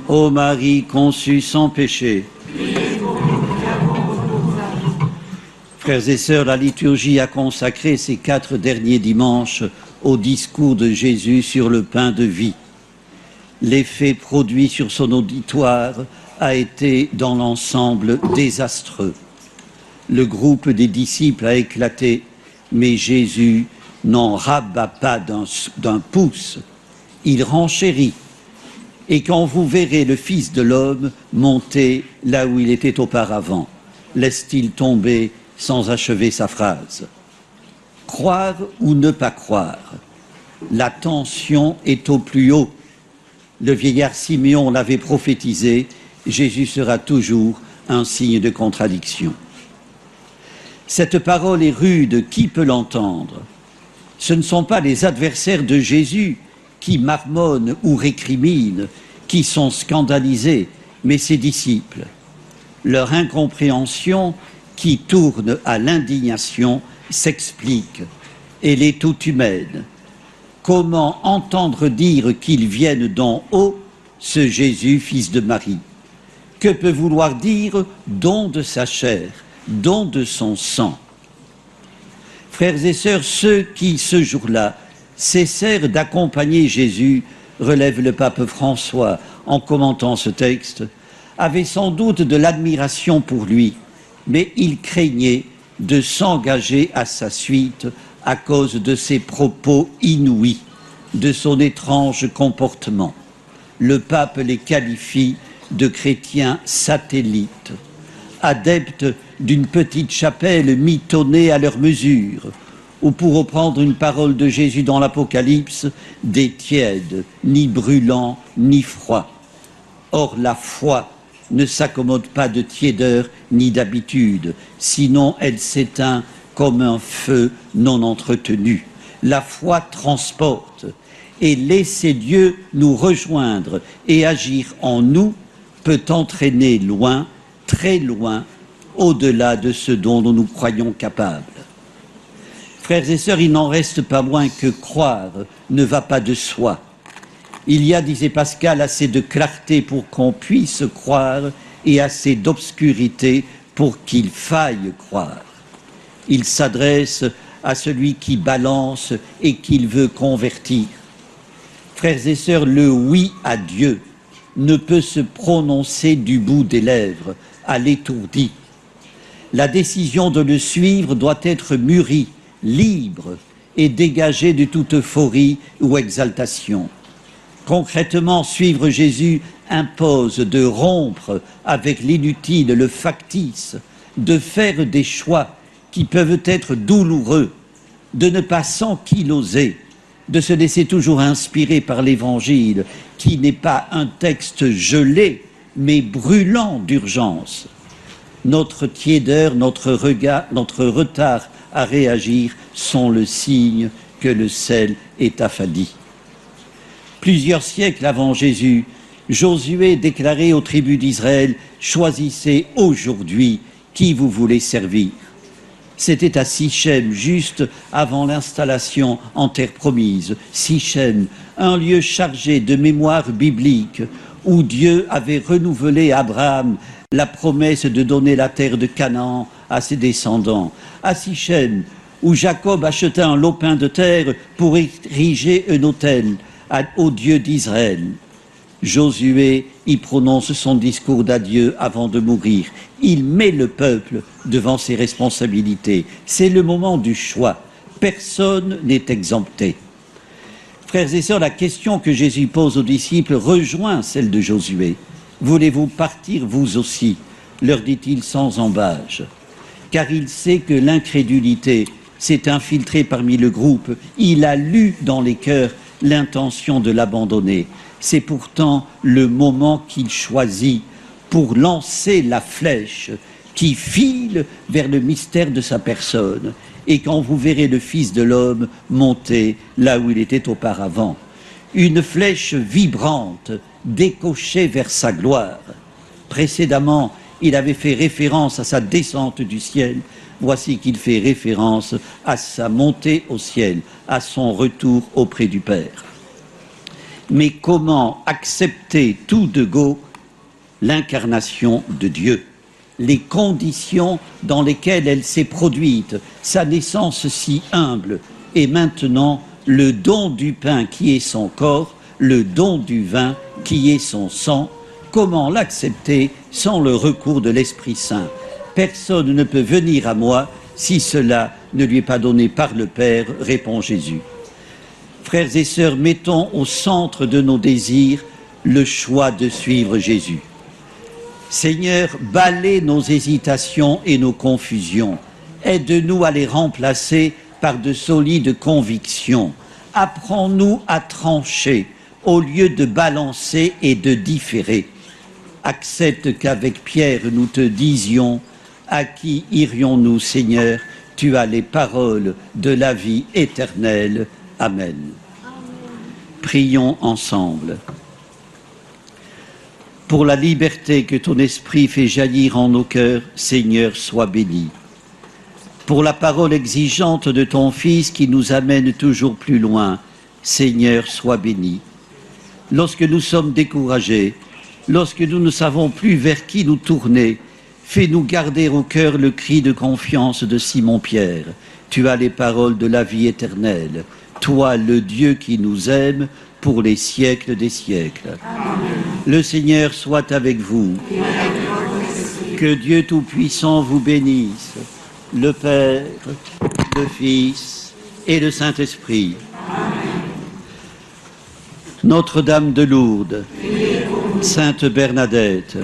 Ô Marie conçue sans péché. Frères et sœurs, la liturgie a consacré ces 4 derniers dimanches au discours de Jésus sur le pain de vie. L'effet produit sur son auditoire a été dans l'ensemble désastreux. Le groupe des disciples a éclaté, mais Jésus n'en rabat pas d'un pouce. Il renchérit. Et quand vous verrez le Fils de l'homme monter là où il était auparavant, laisse-t-il tomber sans achever sa phrase. Croire ou ne pas croire, la tension est au plus haut. Le vieillard Siméon l'avait prophétisé, Jésus sera toujours un signe de contradiction. Cette parole est rude, qui peut l'entendre? Ce ne sont pas les adversaires de Jésus qui marmonnent ou récriminent, qui sont scandalisés, mais ses disciples. Leur incompréhension, qui tourne à l'indignation, s'explique. Elle est toute humaine. Comment entendre dire qu'il vienne d'en haut, ce Jésus, fils de Marie? Que peut vouloir dire don de sa chair, don de son sang? Frères et sœurs, ceux qui, ce jour-là, cessèrent d'accompagner Jésus, relève le pape François en commentant ce texte, avaient sans doute de l'admiration pour lui, mais ils craignaient de s'engager à sa suite à cause de ses propos inouïs, de son étrange comportement. Le pape les qualifie de chrétiens satellites, adeptes d'une petite chapelle mitonnée à leur mesure, ou pour reprendre une parole de Jésus dans l'Apocalypse, des tièdes, ni brûlants, ni froids. Or, la foi ne s'accommode pas de tiédeur ni d'habitude, sinon elle s'éteint comme un feu non entretenu. La foi transporte, et laisser Dieu nous rejoindre et agir en nous peut entraîner loin, très loin, au-delà de ce dont nous nous croyons capables. Frères et sœurs, il n'en reste pas moins que croire ne va pas de soi. Il y a, disait Pascal, assez de clarté pour qu'on puisse croire et assez d'obscurité pour qu'il faille croire. Il s'adresse à celui qui balance et qu'il veut convertir. Frères et sœurs, le oui à Dieu ne peut se prononcer du bout des lèvres, à l'étourdi. La décision de le suivre doit être mûrie, libre et dégagée de toute euphorie ou exaltation. Concrètement, suivre Jésus impose de rompre avec l'inutile, le factice, de faire des choix qui peuvent être douloureux, de ne pas s'enquiloser, de se laisser toujours inspirer par l'Évangile, qui n'est pas un texte gelé, mais brûlant d'urgence. Notre tiédeur, notre retard à réagir sont le signe que le sel est affadi. Plusieurs siècles avant Jésus, Josué déclarait aux tribus d'Israël « Choisissez aujourd'hui qui vous voulez servir ». C'était à Sichem, juste avant l'installation en terre promise. Sichem, un lieu chargé de mémoire biblique où Dieu avait renouvelé à Abraham la promesse de donner la terre de Canaan à ses descendants. À Sichem, où Jacob acheta un lopin de terre pour ériger un autel au Dieu d'Israël. Josué y prononce son discours d'adieu avant de mourir. Il met le peuple devant ses responsabilités. C'est le moment du choix. Personne n'est exempté. Frères et sœurs, la question que Jésus pose aux disciples rejoint celle de Josué. Voulez-vous partir vous aussi? Leur dit-il sans embâge. Car il sait que l'incrédulité s'est infiltrée parmi le groupe. Il a lu dans les cœurs l'intention de l'abandonner. C'est pourtant le moment qu'il choisit pour lancer la flèche qui file vers le mystère de sa personne. Et quand vous verrez le Fils de l'homme monter là où il était auparavant, une flèche vibrante décochée vers sa gloire. Précédemment, il avait fait référence à sa descente du ciel. Voici qu'il fait référence à sa montée au ciel, à son retour auprès du Père. mais comment accepter tout de go l'incarnation de Dieu, les conditions dans lesquelles elle s'est produite, sa naissance si humble, et maintenant le don du pain qui est son corps, le don du vin qui est son sang, comment l'accepter sans le recours de l'Esprit Saint? Personne ne peut venir à moi si cela ne lui est pas donné par le Père, répond Jésus. Frères et sœurs, mettons au centre de nos désirs le choix de suivre Jésus. Seigneur, balaie nos hésitations et nos confusions. Aide-nous à les remplacer par de solides convictions. Apprends-nous à trancher au lieu de balancer et de différer. Accepte qu'avec Pierre nous te disions: à qui irions-nous, Seigneur? Tu as les paroles de la vie éternelle. Amen. Prions ensemble. Pour la liberté que ton esprit fait jaillir en nos cœurs, Seigneur, sois béni. Pour la parole exigeante de ton Fils qui nous amène toujours plus loin, Seigneur, sois béni. Lorsque nous sommes découragés, lorsque nous ne savons plus vers qui nous tourner, fais-nous garder au cœur le cri de confiance de Simon-Pierre. Tu as les paroles de la vie éternelle. Toi, le Dieu qui nous aime pour les siècles des siècles. Amen. Le Seigneur soit avec vous. Que Dieu Tout-Puissant vous bénisse, le Père, le Fils et le Saint-Esprit. Notre-Dame de Lourdes, Sainte Bernadette,